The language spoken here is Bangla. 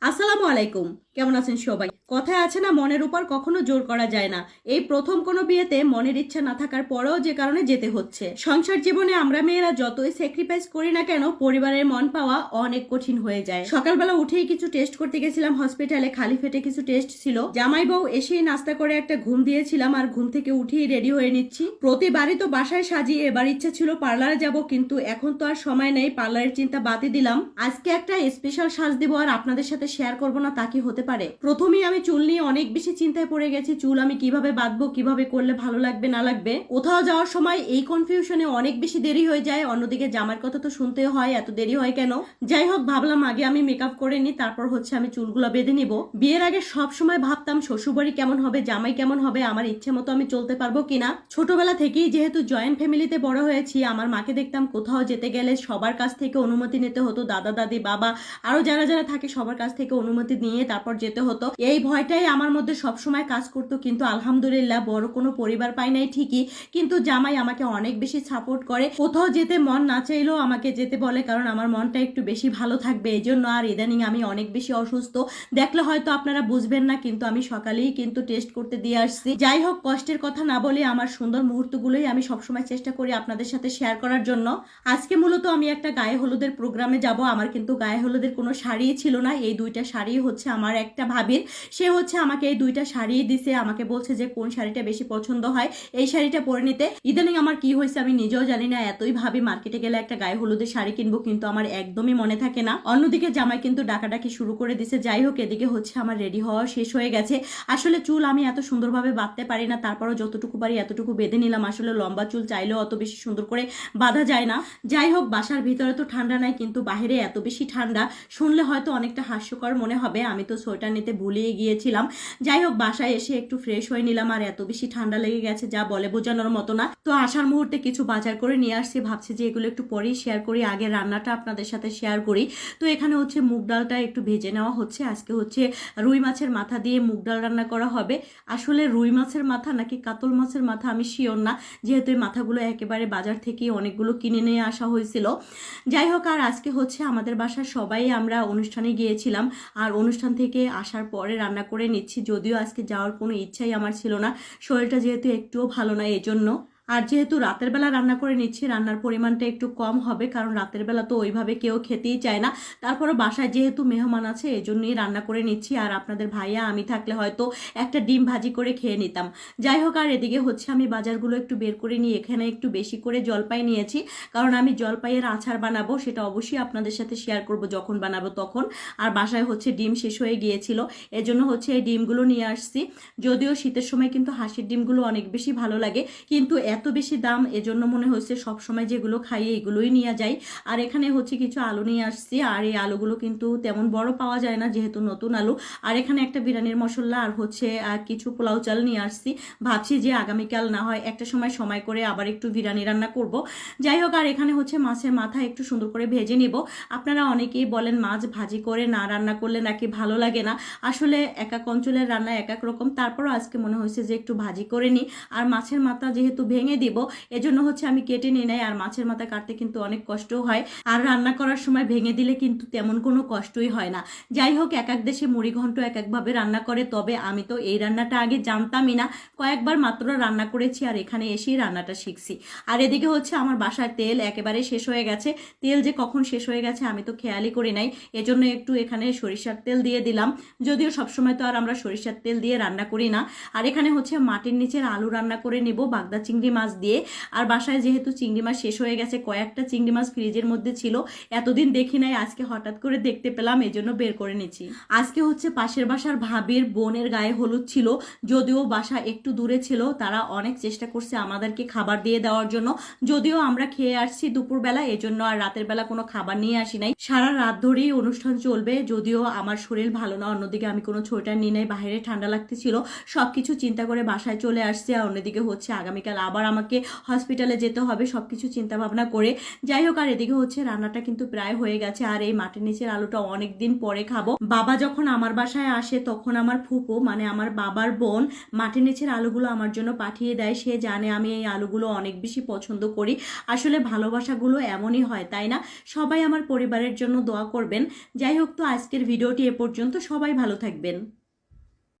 আসসালামু আলাইকুম। কেমন আছেন সবাই? কথায় আছে না, মনের উপর কখনো জোর করা যায় না। এই প্রথম কোনো বিয়েতে মনের ইচ্ছা না থাকার পরেও যে কারণে যেতে হচ্ছে। সংসার জীবনে আমরা মেয়েরা যতই স্যাক্রিফাইস করি না কেন, পরিবারের মন পাওয়া অনেক কঠিন হয়ে যায়। সকালবেলা উঠেই কিছু টেস্ট করতে গেছিলাম হসপিটালে, খালি পেটে কিছু টেস্ট ছিল। জামাই বউ এসেই নাস্তা করে একটা ঘুম দিয়েছিলাম, আর ঘুম থেকে উঠেই রেডি হয়ে নিচ্ছি। প্রতিবারই তো বাসায় সাজি, এবার ইচ্ছা ছিল পার্লারে যাব, কিন্তু এখন তো আর সময় নেই, পার্লারের চিন্তা বাদই দিলাম। আজকে একটা স্পেশাল সাজ দিব আর আপনাদের সাথে শেয়ার করবো না তা কি হতে পারে? প্রথমেই আমি চুল নিয়ে অনেক বেশি চিন্তায় পড়ে গেছি। চুল আমি কিভাবে বাঁধবো, কিভাবে করলে ভালো লাগবে না লাগবে। কোথাও যাওয়ার সময় এই কনফিউশনে অনেক বেশি দেরি হয়ে যায়, অন্যদিকে জামার কথা তো শুনতে হয়, এত দেরি হয় কেন। যাই হোক, ভাবলাম আগে আমি মেকআপ করে নি, তারপর আমি চুলগুলো বেঁধে নিব। বিয়ের আগে সব সময় ভাবতাম শ্বশুরবাড়ি কেমন হবে, জামাই কেমন হবে, আমার ইচ্ছে মতো আমি চলতে পারবো কিনা। ছোটবেলা থেকেই যেহেতু জয়েন্ট ফ্যামিলিতে বড় হয়েছি, আমার মাকে দেখতাম কোথাও যেতে গেলে সবার কাছ থেকে অনুমতি নিতে হতো, দাদা দাদি বাবা আরো যারা যারা থাকে সবার কাছ থেকে অনুমতি নিয়ে তারপর যেতে হতো। এই ভয়টাই আমার মধ্যে সবসময় কাজ করতো, কিন্তু আলহামদুলিল্লাহ বড় কোনো পরিবার পাই নাই ঠিকই, কিন্তু জামাই আমাকে অনেক বেশি সাপোর্ট করে। কোথাও যেতে মন না চাইলেও আমাকে যেতে বলে, কারণ আমার মনটা একটু বেশি ভালো থাকবে এই জন্য। আর ইদানিং আমি অনেক বেশি অসুস্থ, দেখলে হয়তো আপনারা বুঝবেন না, কিন্তু আমি সকালেই কিন্তু টেস্ট করতে দিয়ে আসছি। যাই হোক, কষ্টের কথা না বলে আমার সুন্দর মুহূর্তগুলোই আমি সবসময় চেষ্টা করি আপনাদের সাথে শেয়ার করার জন্য। আজকে মূলত আমি একটা গায়ে হলুদের প্রোগ্রামে যাব। আমার কিন্তু গায়ে হলুদের কোনো শাড়ি ছিল না, এই দুইটা শাড়ি আমার একটা ভাবির। সে আমাকে এই দুইটা শাড়ি দিছে, আমাকে বলছে যে কোন শাড়িটা বেশি পছন্দ হয় এই শাড়িটা পরে নিতে। ইদানিং আমার কি হয়েছে আমি নিজেও জানি না, এতই ভাবি মার্কেটে গেলে একটা গায়ে হলুদের শাড়ি কিনবো, কিন্তু আমার একদমই মনে থাকে না। অন্যদিকে জামাই কিন্তু ডাকাডাকি শুরু করে দিছে। যাই হোক, এদিকে আমার রেডি হওয়া শেষ হয়ে গেছে। আসলে চুল আমি এত সুন্দরভাবে বাঁধতে পারি না, তারপরও যতটুকু পারি এতটুকু বেঁধে নিলাম। আসলে লম্বা চুল চাইলেও অত বেশি সুন্দর করে বাঁধা যায় না। যাই হোক, বাসার ভিতরে তো ঠান্ডা নাই, কিন্তু বাইরে এত বেশি ঠান্ডা, শুনলে হয়তো অনেকটা হাস্যকর মনে হবে। আমি তো সোয়েটার নিতে ভুলিয়ে গিয়েছিলাম। যাই হোক, বাসায় এসে একটু ফ্রেশ হয়ে নিলাম, আর এত বেশি ঠান্ডা লেগে গেছে যা বলে বোঝানোর মতো না। তো আসার মুহূর্তে কিছু বাজার করে নিয়ে আসছি, ভাবছি যে এগুলো একটু পরেই শেয়ার করি, আগে রান্নাটা আপনাদের সাথে শেয়ার করি। তো এখানে মুগ ডালটা একটু ভেজে নেওয়া হচ্ছে। আজকে রুই মাছের মাথা দিয়ে মুগ ডাল রান্না করা হবে। আসলে রুই মাছের মাথা নাকি কাতল মাছের মাথা আমি শিওর না, যেহেতু এই মাথাগুলো একেবারে বাজার থেকে অনেকগুলো কিনে নিয়ে আসা হয়েছিল। যাই হোক, আর আজকে আমাদের বাসার সবাই আমরা অনুষ্ঠানে গিয়েছিলাম, আর অনুষ্ঠান থেকে আসার পরে রান্না করে নিচ্ছি। যদিও আজকে যাওয়ার কোনো ইচ্ছাই আমার ছিল না, শরীরটা যেহেতু একটুও ভালো না এজন্য। আর যেহেতু রাতের বেলা রান্না করে নিচ্ছি, রান্নার পরিমাণটা একটু কম হবে, কারণ রাতের বেলা তো ওইভাবে কেউ খেতেই চায় না। তারপরে বাসায় যেহেতু মেহমান আছে এই জন্যই রান্না করে নিচ্ছি। আর আপনাদের ভাইয়া আমি থাকলে হয়তো একটা ডিম ভাজি করে খেয়ে নিতাম। যাই হোক, আর এদিকে আমি বাজারগুলো একটু বের করে নিয়ে এখানে একটু বেশি করে জলপাই নিয়েছি, কারণ আমি জলপাইয়ের আচার বানাবো, সেটা অবশ্যই আপনাদের সাথে শেয়ার করব যখন বানাবো তখন। আর বাসায় ডিম শেষ হয়ে গিয়েছিল, এজন্য এই ডিমগুলো নিয়ে আসছি। যদিও শীতের সময় কিন্তু হাঁসের ডিমগুলো অনেক বেশি ভালো লাগে, কিন্তু এত বেশি দাম, এজন্য মনে হচ্ছে সবসময় যেগুলো খাই এগুলোই নিয়ে যাই। আর এখানে কিছু আলু নিয়ে আসছি, আর এই আলুগুলো কিন্তু তেমন বড় পাওয়া যায় না যেহেতু নতুন আলু। আর এখানে একটা বিরিয়ানির মশলা আর কিছু পোলাও চাল নিয়ে আসছি। ভাবছি যে আগামীকাল না হয় একটা সময় করে আবার একটু বিরিয়ানি রান্না করব। যাই হোক, আর এখানে মাছের মাথা একটু সুন্দর করে ভেজে নিব। আপনারা অনেকেই বলেন মাছ ভাজি করে না রান্না করলে নাকি ভালো লাগে না। আসলে এক এক অঞ্চলের রান্না এক এক রকম, তারপরও আজকে মনে হয়েছে যে একটু ভাজি করে নিই। আর মাছের মাথা যেহেতু ভেঙে দিব এজন্য আমি কেটে নিই নাই। আর মাছের মাথা কাটতে কিন্তু অনেক কষ্ট হয়, আর রান্না করার সময় ভেঙে দিলে কিন্তু তেমন কোনো কষ্টই হয় না। যাই হোক, এক এক দেশে মুড়ি ঘন্ট এক একভাবে রান্না করে, তবে আমি তো এই রান্নাটা আগে জানতামই না, কয়েকবার মাত্র রান্না করেছি আর এখানে এসেই রান্নাটা শিখছি। আর এদিকে আমার বাসার তেল একেবারে শেষ হয়ে গেছে। তেল যে কখন শেষ হয়ে গেছে আমি তো খেয়ালই করি নাই, এজন্য একটু এখানে সরিষার তেল দিয়ে দিলাম। যদিও সবসময় তো আর আমরা সরিষার তেল দিয়ে রান্না করি না। আর এখানে মাটির নিচের আলু রান্না করে নিব বাগদা চিংড়ি মাছ দিয়ে। আর বাসায় যেহেতু চিংড়ি মাছ শেষ হয়ে গেছে, কয়েকটা চিংড়ি মাছ ফ্রিজের মধ্যে ছিল, এতদিন দেখি নাই, আজকে হঠাৎ করে দেখতে পেলাম এজন্য বের করে নিচ্ছি। আজকে পাশের বাসার ভাবির বোনের গায়ে হলুদ ছিল, যদিও বাসা একটু দূরে ছিল, তারা অনেক চেষ্টা করছে আমাদেরকে খাবার দিয়ে দেওয়ার জন্য। যদিও আমরা খেয়ে আসছি দুপুরবেলা, এজন্য আর রাতের বেলা কোনো খাবার নিয়ে আসি নাই। সারা রাত ধরেই অনুষ্ঠান চলবে, যদিও আমার শরীর ভালো না। অন্যদিকে আমি কোনো সোয়েটার নিয়ে নাই, বাইরে ঠান্ডা লাগতেছিল, সবকিছু চিন্তা করে বাসায় চলে আসছে। আর অন্যদিকে আগামীকাল আবার আমাকে হসপিটালে যেতে হবে, সব কিছু চিন্তা ভাবনা করে। যাই হোক, আর এদিকে হচ্ছে রান্নাটা কিন্তু প্রায় হয়ে গেছে। আর এই মাটির নিচের আলুটা অনেক দিন পরে খাবো। বাবা যখন আমার বাসায় আসে তখন আমার ফুপু মানে আমার বাবার বোন মাটির নিচের আলুগুলো আমার জন্য পাঠিয়ে দেয়। সে জানে আমি এই আলুগুলো অনেক বেশি পছন্দ করি। আসলে ভালোবাসাগুলো এমনই হয়, তাই না? সবাই আমার পরিবারের জন্য দোয়া করবেন। যাই হোক, তো আজকের ভিডিওটি এ পর্যন্ত। সবাই ভালো থাকবেন।